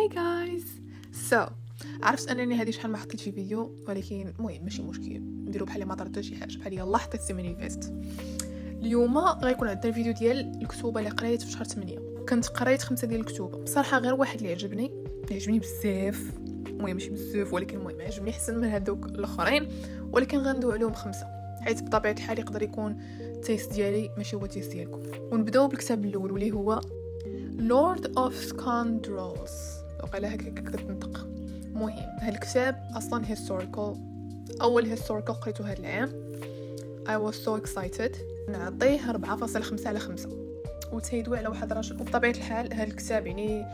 Hey guys. So عرفت انني هذه شحال ما حطيت في فيديو، ولكن المهم ماشي مشكل، نديرو بحال ما طرات شي حاجه، بحال يلا حطيت 8 فيست. اليوم غيكون عندنا الفيديو ديال الكتوبه اللي قريت في شهر 8. كنت قريت 5 ديال الكتب بصراحه، غير واحد اللي عجبني بزاف، المهم ماشي بزاف ولكن المهم عجبني احسن من هذوك الاخرين، ولكن غندوي عليهم 5 حيت بطبيعه الحال يقدر يكون التيست ديالي ماشي هو التيست ديالكم. ونبداو بالكتاب الاول واللي هو Lord of Scoundrels، وقيلا هكا كتنطق. مهم هذا الكتاب اصلا historical، اول historical قريته هذا العام. I was so excited. نعطيه 4.5 على 5، وتيدوي على واحد الرجل. وبطبيعه الحال هذا الكتاب يعني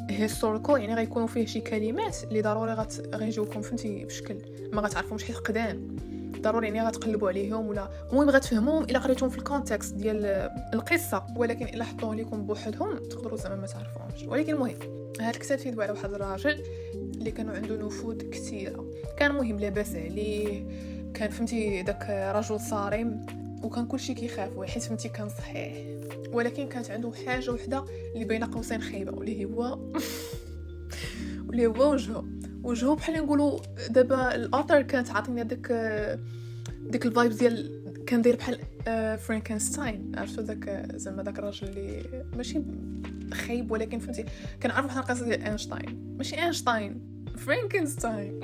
historical، يعني غيكونوا فيه شي كلمات اللي ضروري غيجيوكم فهمتي بشكل ما غتعرفوش حيت قدام، ضروري يعني غتقلبوا عليهم ولا المهم غتفهموهم الا قريتهم في الكونتكست ديال القصه، ولكن الا حطوه لكم بوحدهم تقدروا زعما ما تعرفوهمش. ولكن المهم هذا الكتاب تيدوي على واحد الراجل اللي كانوا عنده نفوذ كثيره، كان مهم لاباس عليه، كان فهمتي داك رجل صارم، وكان كلشي كيخافوا حيت فهمتي كان صحيح، ولكن كانت عنده حاجه وحده اللي بين قوسين خايبه، واللي هو وجهه بحال نقولوا دابا الاوتر كانت عاطينا ديك الفايبز ديال كان داير بحال فرانكنستاين. عرفتوا داك زعما داك الراجل اللي ماشي خايب ولكن فهمتي كنعرف واحد القصه ديال اينشتاين، ماشي اينشتاين، فرانكنستاين.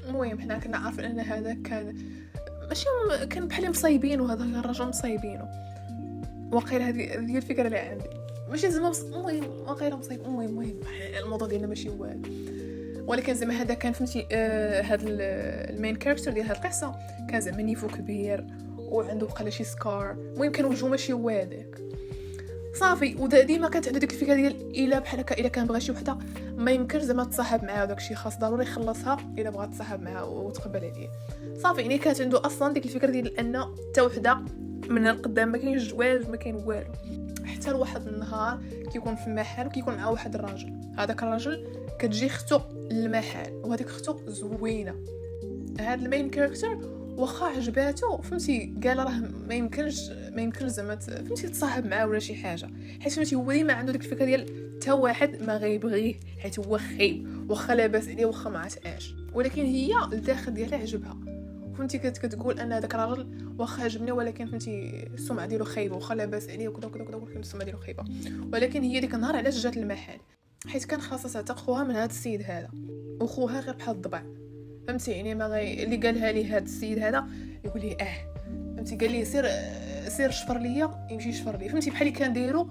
المهم حنا كنا عارفين ان هذا كان ماشي كان بحال مصايبين، وهذا الرجل مصايبينه. وقيل هذه الفكره اللي عندي، ماشي زعما المهم غير مصايب، المهم الموضوع ديالنا ماشي هو، ولكن زعما هذا كان فهمتي هذا المين كاركتر ديال هذه القصه كان زعما نيفو كبير وعنده بقى شي سكار، المهم كان وجهه ماشي هو هذاك صافي. وديما كانت عنده ديك الفكره ديال الا بحال هكا الا كان بغى شي وحده ما يمكنش زعما تصاحب معاه، داكشي خاص ضروري يخلصها الا بغات تصاحب معاه وتقبل عليه صافي. يعني كانت عنده اصلا ديك الفكره ديال ان حتى وحده من القدام ما كاينش جواز ما كاين والو، حتى لواحد النهار كيكون في المحل وكيكون معاه واحد الراجل. هذاك الراجل كتجي اختو للمحل، وهذيك اختو زوينه. هذا المين كاركتر واخا عجباتو فهمتي قال راه ما يمكنش زعما فهمتي تصاحب معاه ولا شي حاجه، حيت فهمتي هو ديما عنده ديك الفكره ديال حتى واحد ما غيبغيه حيت هو خايب، واخا لاباس عليه واخا ما عتقاش، ولكن هي الداخل ديالها عجبها فهمتي كتقول ان هذاك الراجل واخا عجبني ولكن فهمتي السمعه ديالو خايبه، واخا لاباس عليه وكذا وكذا ولكن السمعه ديالو خايبه. ولكن هي ديك النهار علاش جات للمحل حيت كان خاصها تعتق خوها من هذا السيد هذا، وخوها غير بحال الضبع فهمتي، يعني ما اللي قالها لي هذا السيد هذا يقول لي فهمتي قال لي سير شفر ليا، يمشي يشفر لي فهمتي بحال كان دايرو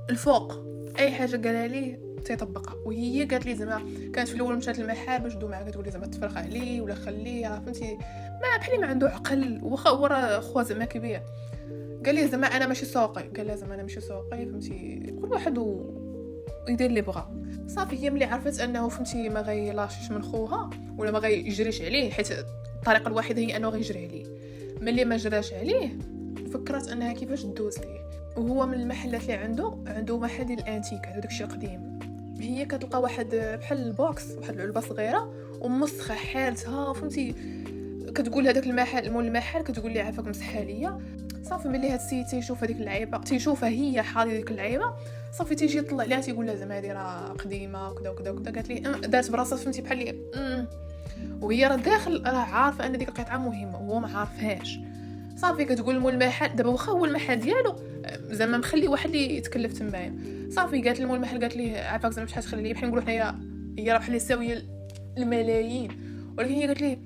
الفوق، اي حاجه قالها ليه تيطبقها. وهي قالت لي زعما كانت في الاول مشات للمحل باش دو معاه كتقول لي زعما تفرق عليه ولا خليه فهمتي ما بحال ما عنده عقل، واخا هو راه خوها زعما كبير. قال لي زعما انا ماشي سوقي، قال لها زعما انا ماشي سوقي فهمتي كل واحد ويدير اللي بغا صافي. هي ملي عرفت انه فهمتي ما غيلاشيش من خوها ولا ما غيجريش عليه، حيت الطريقه الوحيده هي انه غيجري عليه، ملي ما جراش عليه فكرت انها كيفاش تدوز ليه. وهو من المحلات اللي عنده محل ديال الانتيك، هذا داكشي القديم. هي كتلقى واحد بحال البوكس، واحد العلبه صغيره ومسخه حالتها فهمتي، كتقول هذاك المحل مول المحل كتقول لي عافاك مسحها ليا صافي. ملي هاد السيد تيشوف هذيك اللعيبه تيشوفها هي حاضره ديك اللعيبه صافي، تيجي يطلع عليها تيقول لها زعما هذه راه قديمه وكذا وكذا وكذا. قالت لي دارت براسها فهمتي بحال لي وهي راه داخل راه عارفه ان ديك القطعه مهمه وهو ما عارفهاش صافي. كتقول مول المحل دابا واخا هو المحل ديالو زعما مخلي واحد اللي يتكلف تمايا صافي. قالت لمول المحل قالت ليه عافاك زعما شحال تخلي لي، بحال نقولوا حنايا هي راه بحال ساويه الملايين، ولكن هي قالت ليه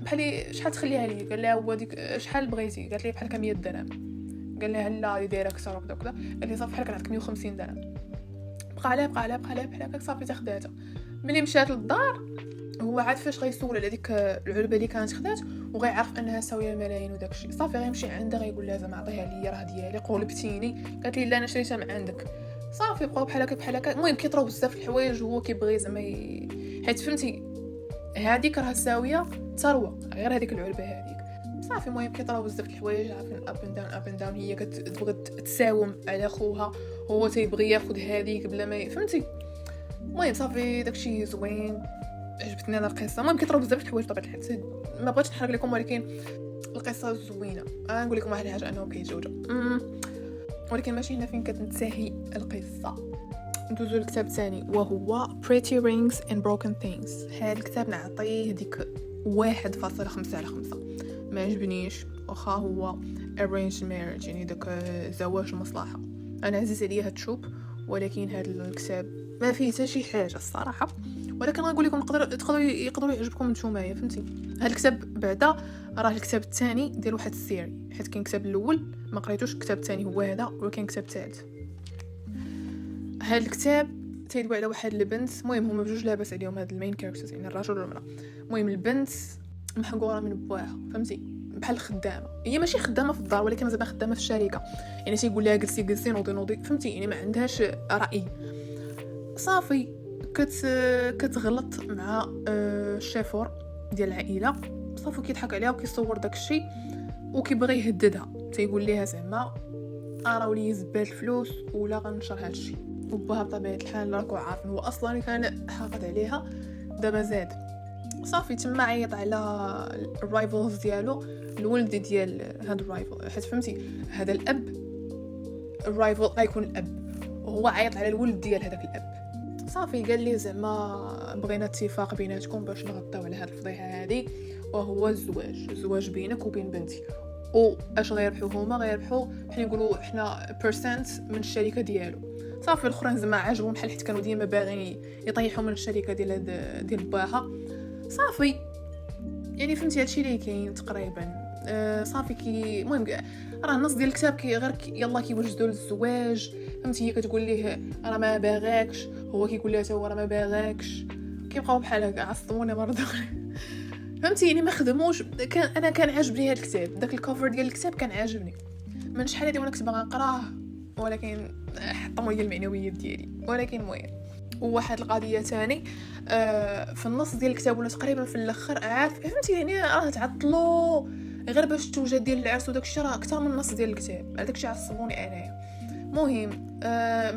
بحال شحال تخليها لي. قال لها هو ديك شحال بغيتي، قالت لي بحال 100 درهم. قال لها لا اللي دايره اكثر وكذا وكذا. قال لي صافي بحال كنعطيك 150 درهم. بقى عليها بحال هكا صافي تاخداتها. ملي مشات للدار هو عاد فاش غيسول على ديك العلبه اللي كانت خدات وغيعرف انها ساويه ملايين وداكشي صافي، غيمشي عندها غيقول لها زعما عطيها لي راه ديالي قولبتيني. قالت لي لا انا شريتها من عندك صافي. بقاو بحال هكا المهم كيطراو بزاف الحوايج وهو كيبغي زعما حيت فهمتي هذيك راه ساويه ثروه غير هذيك العلبه هذيك صافي. المهم كيطراو بزاف الحوايج عارفين اب اند داون. هي كتبغي تساوم على خوها، هو تيبغي ياخذ هذيك بلا ما فهمتي. المهم صافي داكشي زوين، عجبتني انا القصه. المهم كيطراو بزاف الحوايج طبعا الحال ما بغيتش نحرق لكم، ولكن القصه زوينه. نقول لكم واحد الحاجه انه كيتزوجوا ولكن ماشي هنا فين كتنتهي القصه. ندوزو الكتاب الثاني وهو Pretty Rings and Broken Things. هذا الكتاب نعطيه ديك 1.5/5. ما عجبنيش، واخا هو arranged marriage يعني داك زواج مصلحة. انا عزيز عليا هاد التروب، ولكن هذا الكتاب ما فيه حتى شي حاجه الصراحه. ولكن غنقول لكم يقدروا يعجبكم نتوما، فهمتي. هذا الكتاب بعدا راه الكتاب الثاني ديال واحد السيري، حيت كاين الكتاب الاول ما قريتوش، الكتاب الثاني هو هذا، وكاين الكتاب الثالث. هذا الكتاب تيدوي على واحد البنت، المهم هما بجوج لاباس عليهم هاد المين كاركترز، يعني الرجل والمراه. المهم البنت محقوره من بواها، فهمتي، بحال خدامه. هي ماشي خدامه في الدار، ولكن زعما خدامه في الشركه، يعني تيقول لها جلسي نوضي، فهمتي، يعني ما عندهاش راي. صافي كتغلط مع الشيفور ديال العائله، صافي كيضحك عليها وكيصور داكشي وكيبغي يهددها، تيقول لها زعما انا ولي زبال الفلوس ولا غنشر هادشي. وبها بطبيعه الحال راكو عارفين هو اصلا كان حاقد عليها، دابا زاد. صافي تما عيط على الرايفلز ديالو، الولد ديال هاد الرايفل، حيت فهمتي هذا الاب الرايفل غيكون الاب، وهو عيط على الولد ديال هذاك الاب. صافي قال لي زعما بغينا اتفاق بيناتكم باش نغطيو على هاد الفضيحه هذه، وهو الزواج بينك وبين بنتي. واش غيربحوا هما؟ غيربحوا بحال يقولوا حنا % من الشركه ديالو. صافي الاخرين زعما عجبهم بحال، حيت كانوا ديما باغيين يطيحوا من الشركه ديال باها. صافي يعني فهمتي هادشي اللي كاين تقريبا. صافي المهم راه النص ديال الكتاب غير يلا كيوجدوا للزواج، فهمتي. هي كتقول ليه راه ما باغاكش، هو كيقول لها حتى هو راه ما باغاكش، كيبقاو بحال هكا عصبوني برضه. فهمتي يعني ما خدموش. كان عاجبني هذا الكتاب، داك الكوفر ديال الكتاب كان عاجبني من شحال هادي وانا كنت باغا نقراه، ولكن حطموا لي المعنويات ديالي. ولكن المهم وواحد القضيه ثاني في النص ديال الكتاب ولا تقريبا في الاخر، عارف فهمتي يعني راه تعطلوا غير باش التوجد ديال العرس وداك الشيء، راه اكثر من النص ديال الكتاب. هذاك الشيء عصبوني انايا. المهم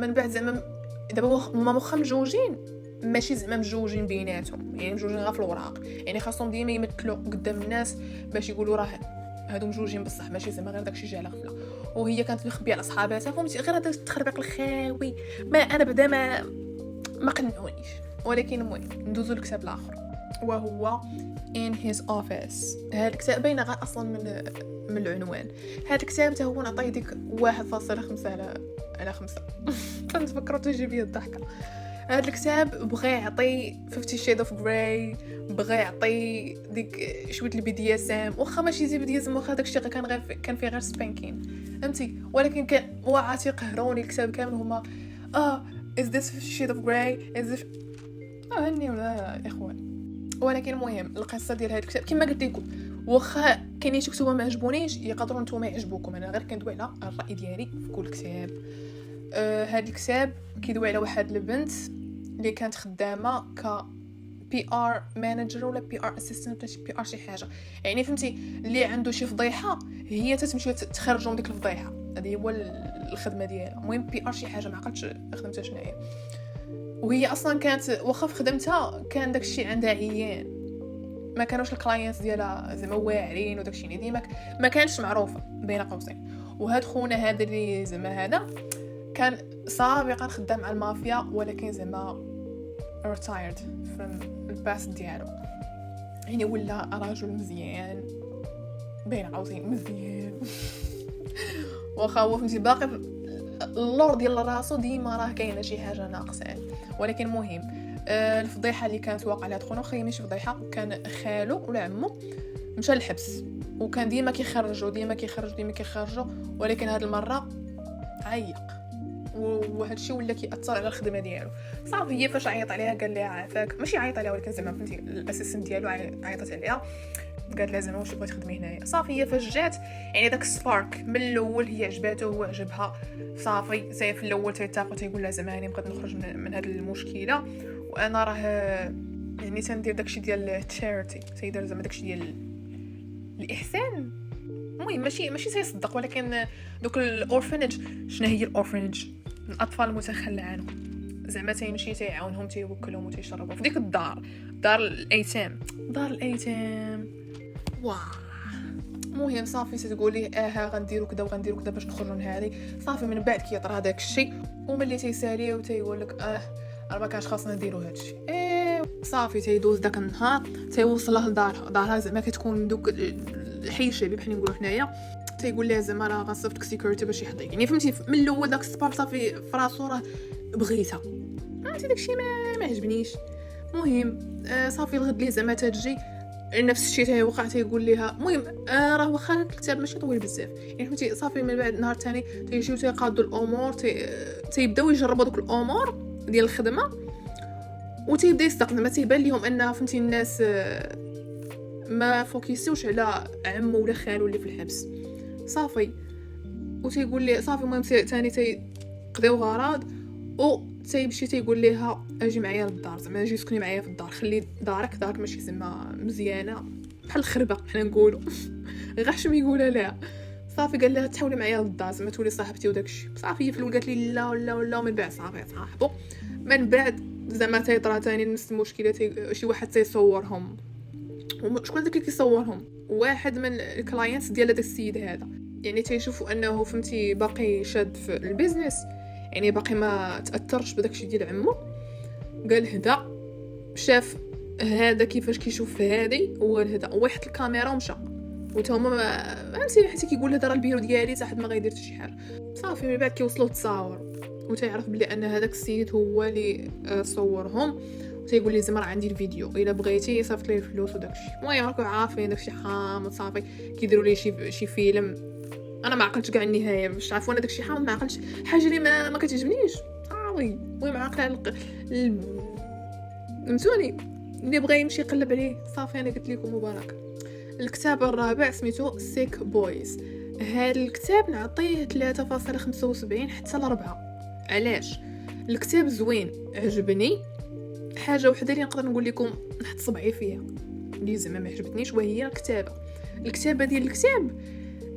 من بعد زعما دابا هما واخا مجوجين، ماشي زعما مجوجين بيناتهم، يعني مجوجين غير في الوراق، يعني خاصهم ديما يمثلوا قدام الناس باش يقولوا راه هادو مجوجين بصح، ماشي زعما غير داكشي جا على غفله. وهي كانت مخبيه على صحاباتها، فهمتي، غير هذا التخربيق الخاوي. ما انا بدا ما قنعونيش. ولكن المهم ندوزو للكتاب الاخر وهو In His Office. هذا الكتاب باين غير اصلا من العنوان. هذا الكتاب حتى هو نعطيه ديك 1.5/5. فنتفكروا تجي بيا الضحكه. هذا الكتاب بغى يعطي 50 Shades of Grey، بغى يعطي ديك شويه الBDSM، واخا ماشي زي BDSM، واخا داكشي كان فيه غير سبانكين، فهمتي. ولكن كان وعاتي قهروني الكتاب كامل هما is this shade of grey is this هني ولا اخوان. ولكن المهم القصه ديال هذا الكتاب كما قلت لكم، واخا كاينين شي كتب ما عجبونيش يقدروا نتوما يعجبوكم، انا غير كندوي على الراي ديالي في كل كتاب. هذا الكتاب كيدوي على واحد البنت اللي كانت خدامه ك PR مانجر ولا PR اسيستنت ولا PR شي حاجه، يعني فهمتي اللي عنده شي فضيحه هي تتمشي تخرجوا من ديك الفضيحه، هذه هو الخدمه ديالها. المهم PR شي حاجه ما عقلتش خدمتها شناهي. وهي اصلا كانت واخا في خدمتها كان داكشي عندها عيان، ما كانوش الكلاينتس ديالها زعما واعرين وداكشي، يعني ديما ما كانش معروفه بين قوسين. وهاد خونا هذا اللي زعما هذا كان سابقا خدام مع المافيا، ولكن زعما retired from الباس ديالو، يعني ولا رجل مزيان بين قوسين مزيان. واخا هو فهمتي باقي اللور ديال راسو ديما راه كاينه شي حاجه ناقصه. ولكن مهم الفضيحه اللي كانت واقعه لهاد خونا، واخا ماشي فضيحه، كان خالو ولا عمو مشى للحبس، وكان ديما كيخرجوا، ولكن هاد المره عيق، وهذا الشيء ولا كيأثر على الخدمه ديالو. صافي هي فاش عيط عليها قال لها عافاك، ماشي عيط عليها ولكن زعما فهمتي الاسيستنت ديالو عيطت عليها قالت لها زعما واش بغيتي تخدمي هنايا. صافي هي فاش جات يعني داك سبارك من الاول هي عجباته وهو عجبها. صافي زي في الاول تيتاقوا تيقول لها زعما انا بغيت نخرج من هذه المشكله، وانا راه يعني تندير داكشي ديال التشاريتي، تيدير زعما داكشي ديال الاحسان. المهم ماشي تيصدق، ولكن دوك الاورفنج. شنو هي الاورفنج؟ الاطفال المتخلى عنهم، زعما تيمشي تيعاونهم تيوكلهم وتيشربوا في ديك دار الايتام. واه المهم صافي تتقولي غنديروا كذا وغنديروا كذا باش نخرجوا من هذه. صافي من بعد كيطرى داك الشيء وملي تيساليه وتيقول لك راه ما كانش خاصنا نديروا هذا الشيء. صافي تيدوز داك النهار تيوصلها لدارها زعما كتكون دوك الحي الشعبي بحال نقولوا حنايا. تيقول لها زعما راه غنصيفطك سيكوريتي باش يحضيك. يعني فهمتي من الاول داك الصبار صافي فراسو راه بغيتها. عرفتي داك الشيء ما عجبنيش. المهم صافي الغد ليه زعما تجي نفس الشيء تيوقع. تيقول لها المهم راه واخا الكتاب ماشي طويل بزاف يعني فهمتي. صافي من بعد نهار ثاني تيجيو تيقادوا الامور تيبداو يجربوا دوك الامور ديال الخدمه وتيبدا يصدق زعما تيبان لهم ان فهمتي الناس ما فوكيسوش على عمو ولا خالو اللي في الحبس. صافي وتيقول لي صافي المهم ثاني تيقضيو غراض او تيمشي تيقول لها اجي معايا للدار زعما اجي سكني معايا في الدار. خلي دارك ماشي زعما مزيانه بحال الخربه حنا نقولوا غير حشم يقولها لها. صافي قال لها تحاولي معايا للدار زعما تولي صاحبتي وداكشي. صافي هي في الاول قالت لي لا ومن بعد صافي صاحبوا. من بعد زعما تيطرا ثاني نفس المشكله. شي واحد تيصورهم شكون داك اللي كيصورهم واحد من الكلاينتس ديال هذا السيد هذا. يعني تيشوفوا انه فهمتي باقي شاد في البيزنس يعني باقي ما تاثرش بداكشي ديال عمو. قال هدا شاف هذا كيفاش كيشوف هذه وقال هدا ويحط الكاميرا ومشى وتا هما فهمتي حتى كيقول هذا راه البيرو ديالي حتى حد ما غيدير حتى شي حاجه. صافي من بعد كيوصلوا للتصاور وتيعرف بلي ان هذاك السيد هو اللي صورهم وتيقول لي زعما راه عندي الفيديو الا بغيتي صيفط لي الفلوس وداكشي. المهم راكم عارفين داكشي حامض. صافي كيديروا لي شي فيلم. انا ما عقلتش كاع النهايه باش تعرفوا انا داكشي حامض. ما عقلتش حاجه اللي ما كتعجبنيش صافي. المهم عاقله فهمتوني اللي بغى يمشي يقلب عليه. صافي انا قلت لكم مبارك. الكتاب الرابع سميتو سيك بويز. هذا الكتاب نعطيه 3.75 حتى ل4. علاش؟ الكتاب زوين عجبني. حاجه وحده اللي نقدر نقول لكم نحط صبعي فيها اللي زعما ما عجبتنيش وهي الكتابه ديال الكتاب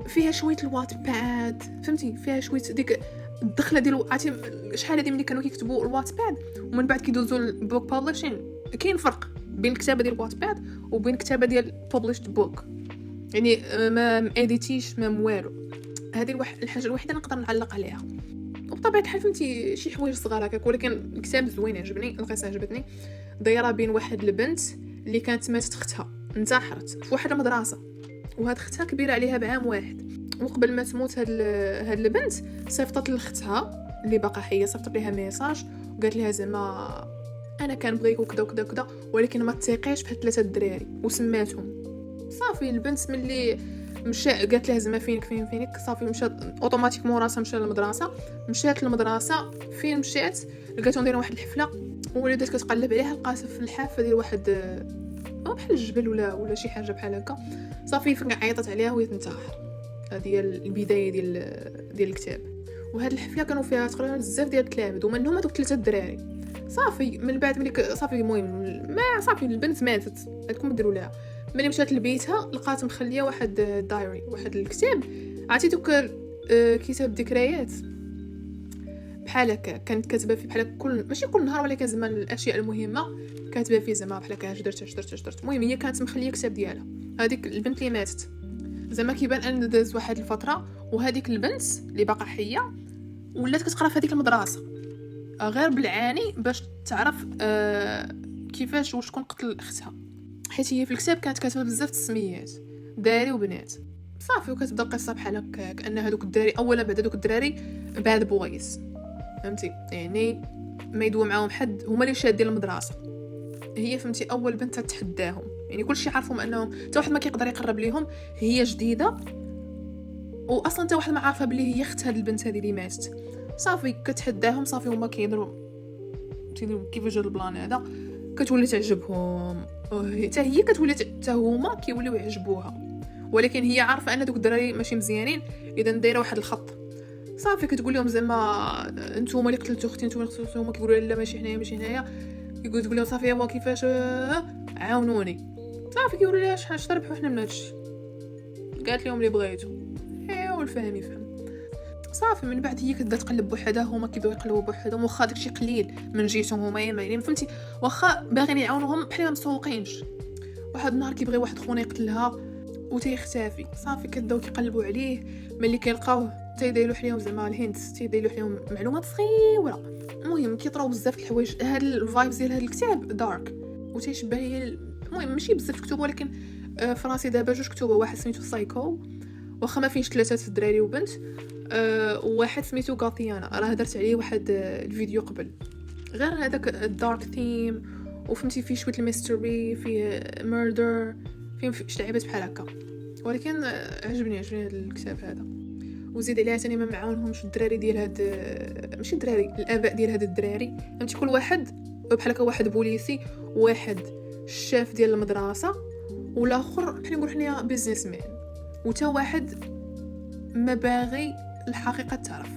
فيها شويه الوات باد فهمتي. فيها شويه ديك الدخله ديال عرفتي شحال هذه ملي كانوا كيكتبوا الوات باد ومن بعد كيدوزوا البوك بابليشين. كاين فرق بين الكتابه ديال الوات باد وبين الكتابه ديال بابليشد بوك. يعني ما اديتيش ما والو. هذه الحاجه الوحيده اللي نقدر نعلق عليها. وبطبيعه الحال فهمتي شي حوايج صغار هكاك ولكن الكتاب زوين عجبني. القصه عجبتني. دايره بين واحد البنت اللي كانت ماتت اختها انتحرت في واحد المدرسه وهاد اختها كبيره عليها بعام واحد. وقبل ما تموت هاد البنت صيفطت لاختها اللي باقا حيه صيفطت ليها ميساج وقالت لها زعما انا كنبغيك وكذا وكذا وكذا ولكن ما تثيقيش بهاد 3 الدراري وسماتهم. صافي البنت ملي مشى قالت لها زعما فينك. صافي مشات اوتوماتيكمون راسها مشات للمدرسه. فين مشات لقاتهم دايرين واحد الحفله وولات كتقلب عليها لقاتها في الحافه ديال واحد بحال الجبل ولا شي حاجه بحال هكا. صافي فين عيطت عليها وهي تنتحر. هذه البدايه ديال الكتاب. وهاد الحفله كانوا فيها تقريبا بزاف ديال التلاميذ ومنهم هذوك 3 الدراري. صافي من بعد ملي صافي المهم ما صافي البنت ماتت هادكم ديروا لها. ملي مشات لبيتها لقات مخليه واحد دايري واحد الكتاب. عرفتي دوك كتاب ذكريات بحال هكا كانت كاتبه فيه بحال ماشي كل نهار ولكن زعما الاشياء المهمه كاتبه فيه زعما بحال هكا اش درت. المهم هي كانت مخليه كتاب ديالها. هذيك البنت اللي ماتت زعما كيبان ان داز واحد الفتره وهذيك البنت اللي باقا حيه ولات كتقرا في هذيك المدرسه غير بالعاني باش تعرف كيفاش وشكون قتل اختها. حيت هي في الكتاب كانت كاتبه بزاف التسميات داري وبنات. صافي وكتبدا القصه بحال هكا كان هذوك الدراري اولا بعد هذوك الدراري باد بويز فهمتي. يعني ما يدوى معاهم حد هما اللي شادين المدرسه. هي فهمتي اول بنت تتحداهم يعني كلشي عارفهم انهم حتى واحد ما كيقدر يقرب ليهم. هي جديده واصلا حتى واحد ما عارفه بلي هي اخت هاد البنت هذه اللي ماتت. صافي كتحداهم. صافي هما كيديروا كيفاش هاد البلان هذا كتولي تعجبهم حتى هي كتولي حتى هما كيوليو يعجبوها. ولكن هي عارفه ان دوك الدراري ماشي مزيانين اذا دايره واحد الخط. صافي كتقول لهم زعما نتوما اللي قتلتوا اختي نتوما اللي قتلتوها. هما كيقولوا لا ماشي حنايا تقول لهم صافي هو كيفاش عاونوني. صافي كيقولوا لها شحال تربحوا حنا من هادشي. قالت لهم اللي بغيتو ايوا الفهم يفهم. صافي من بعد هي كتبدا تقلب بوحدها هما كيبداو يقلبوا بوحدهم واخا داكشي قليل من جيتهم هما يعني فهمتي واخا باغيين يعاونوهم بحال ما مسوقينش. واحد النهار كيبغي واحد خونا يقتلها وتيختفي. صافي كداو كيقلبوا عليه، ملي كيلقاوه تيديروا عليهم زعما الهند، تيديروا عليهم معلومات صغيره. المهم كيطراو بزاف الحوايج. هاد الفايبز ديال هاد الكتاب دارك وتيشبه لي المهم ماشي بزاف الكتب، ولكن فراسي دابا جوج كتب، واحد سميتو سايكو واخا ما فيهش ثلاثه الدراري وبنت، وواحد سميتو غاثيانا راه درت عليه واحد الفيديو قبل. غير هذاك الدارك ثيم وفهمتي فيه شويه الميستري، فيه ميردر، فيه شي لعيبات بحال هكا. ولكن عجبني هذا الكتاب هذا. وزيد عليها ثاني ما معاونهمش الدراري ديال هاد ماشي الدراري، الاباء ديال هاد الدراري، فهمتي كل واحد بحال هكا، واحد بوليسي، واحد الشاف ديال المدرسه، والاخر بحال نقول حنايا بيزنس مان، وتا واحد ما باغي الحقيقه تعرف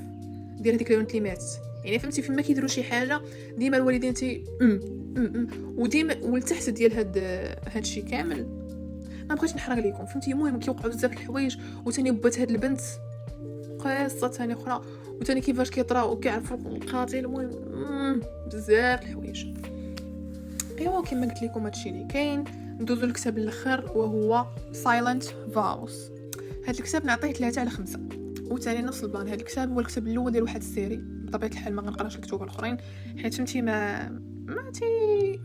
ديال هذيك البنت اللي ماتت. يعني فهمتي فيما كيديروا شي حاجه ديما الوالدين تي وديما ولتحت ديال هاد الشيء كامل. ما بغيتش نحرق لكم فهمتي. المهم كيوقعوا بزاف الحوايج، وثاني بات هاد البنت قصه ثاني اخرى، وثاني كيفاش كيطراو وكيعرفوا القاتل. المهم بزاف الحوايج. ايوا كما قلت لكم هادشي اللي كاين. ندوزو للكتاب الاخر وهو سايلنت فاوس. هاد الكتاب نعطيه 3/5، وثاني نفس البلان. هاد الكتاب هو الكتاب الاول ديال واحد السيري. بطبيعه الحال ما غنقراش الكتب الاخرين حيت فهمتي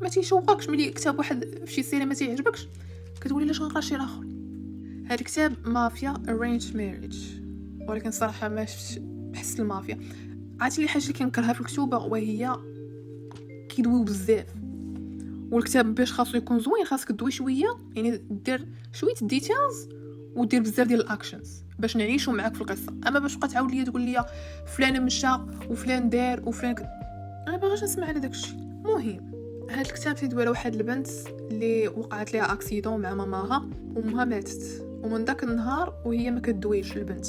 ما تيشوقكش. ملي كتاب واحد في شي سيري ما تيعجبكش كتقولي لاش غنقرا شي اخر. هاد الكتاب مافيا ارينج ماريج، ولكن صراحه ما شفتش بحس المافيا. عرفتي لي حاجه اللي كنكرهها في الكتوبه وهي كيدويو بزاف. والكتاب باش خاصو يكون زوين خاصك تدوي شويه، يعني دير شويه الديتيلز ودير بزاف ديال الاكشنز باش نعيشوا معاك في القصه. اما باش بقى تعاود لي تقول لي فلان مشى وفلان دار وفلان انا باغاش نسمع على داكشي. المهم هاد الكتاب تيدوي على واحد البنت اللي وقعت ليها اكسيدون مع ماماها، وامها ماتت، ومن داك النهار وهي ما كدويش. البنت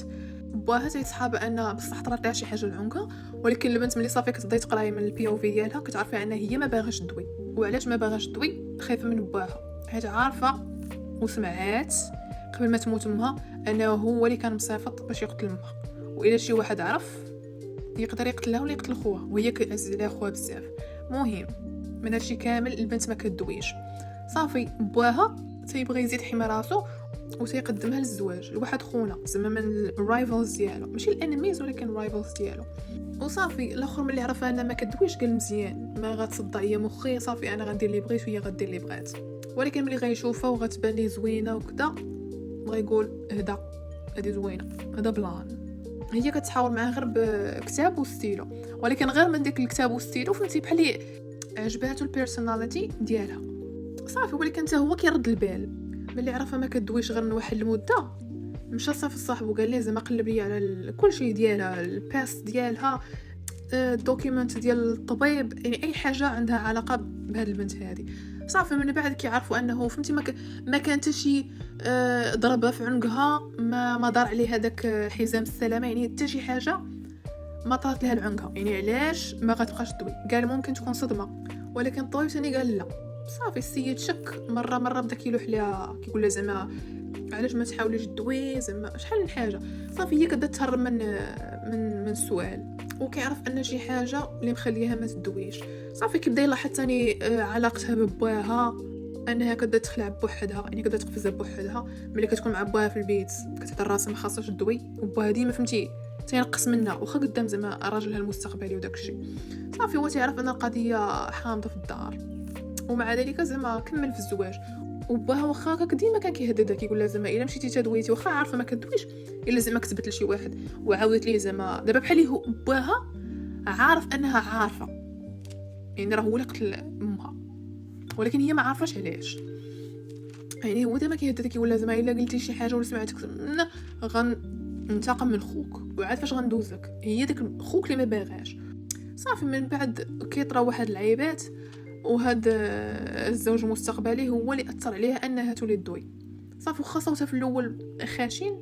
باها تيتصحاب ان بصح طرات لها شي حاجه لعنقها، ولكن البنت ملي صافي كتبدا تقراي من البي او في ديالها كتعرفي ان هي ما باغاش تدوي. وعلاش ما باغاش تدوي؟ خايفه من باها، حيت عارفه وسمعات قبل ما تموت امها انه هو اللي كان مصيفط باش يقتل امها، واذا شي واحد عرف يقدر يقتلها ولا يقتل خوها، وهي كتعز عليها خوها بزاف. مهم من هادشي كامل البنت ما كدويش. صافي باها تيبغي يزيد حمي راسو وتيقدمها للزواج لواحد خونا زعما من الرايفلز ديالو، ماشي الانميز ولكن الرايفلز ديالو. وصافي الاخر ملي عرف انا ما كدويش قال مزيان ما غتصدع هي مخي، صافي انا غندير اللي بغيت وهي غدير اللي بغات. ولكن ملي غيشوفها وغتبان ليه زوينه وكذا بغى يقول هدا هادي زوينه هذا بلان. هي كتحاور معاه غير بكتاب وستيلو، ولكن غير من ديك الكتاب وستيلو فهمتي بحال لي عجباتو البيرسوناليتي ديالها. صافي ولكن حتى هو كيرد البال ملي عرفها ما كدويش غير من واحد المده. مشى صافي صاحبو قال ليه زعما قلب لي على كل شيء ديالها، الباست ديالها، الدوكيمنت ديال الطبيب، يعني اي حاجه عندها علاقه بهاد البنت هذه. صافي من بعد كيعرفوا انه فهمتي ما كان حتى شي ضربه في عنقها، ما دار عليه هذاك حزام السلامه، يعني حتى شي حاجه ما طرات لها لعنقها. يعني علاش ما غتبقاش تدوي؟ قال ممكن تكون صدمه، ولكن الطبيب ثاني قال لا. صافي السيد شك مره بدا كيلوح ليها كيقول لها زعما علاش ما تحاوليش تدوي زعما شحال من حاجه. صافي هي كتبدا تهرب من السؤال، وكيعرف ان شي حاجه اللي مخليها ما تدويش. صافي كيبدا يلاحظ ثاني علاقتها بباها، انها كتبدا تخلع بوحدها، يعني كتبدا تقفز بوحدها. ملي كتكون مع باها في البيت كتعطي راسها ما خاصهاش تدوي، وباها ديما فهمتي تينقص منها واخا قدام زعما راجلها المستقبلي وداكشي. صافي هو تيعرف ان القضيه حامضه في الدار، ومع ذلك زعما كمل في الزواج. وباها واخا هكاك ديما كان كيهددها كيقول لها زعما الا مشيتي تدويتي واخا عارفه ما كدويش الا زعما كتبت لشي واحد. وعاودت ليه زعما دابا بحال هو باها عارف انها عارفه، يعني راه هو اللي قتل امها، ولكن هي ما عارفاش علاش. يعني هو دابا كيهددها كيقول لها زعما الا قلتي شي حاجه ولا سمعتك غننتقم من خوك، وعاد فاش غندوزك. هي داك خوك اللي ما باغاش. صافي من بعد كيطرا واحد العيبات، وهذا الزوج المستقبلي هو اللي اثر عليها انها تولي تدوي. صافي واخا صوتها في الاول خاشين،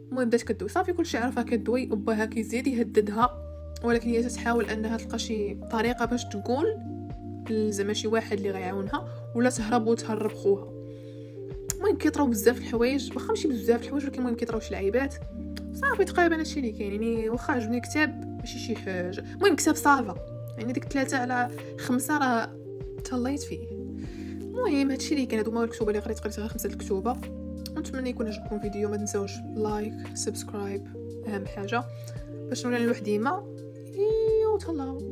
المهم بدات كدوي. صافي كلشي عرفها كدوي، وباها كيزيد يهددها، ولكن هي تحاول انها تلقى شي طريقه باش تقول زعما شي واحد اللي غيعاونها ولا تهرب وتهرب خوها. المهم كيطراو بزاف الحوايج، واخا ماشي بزاف الحوايج ولكن المهم كيطراو شي لعيبات. صافي تقريبا هادشي اللي كاين. يعني واخا عجبني الكتاب ماشي شي حاجه، المهم كتاب صافا، يعني ديك 3/5 راه تهليت فيه. المهم هادشي اللي كان، هادو هما الكتب اللي قريت غير 5 الكتوبه. ونتمنى يكون عجبكم الفيديو. ما تنساوش لايك سبسكرايب اهم حاجه باش نولي الواحد ديما. وتهلاو.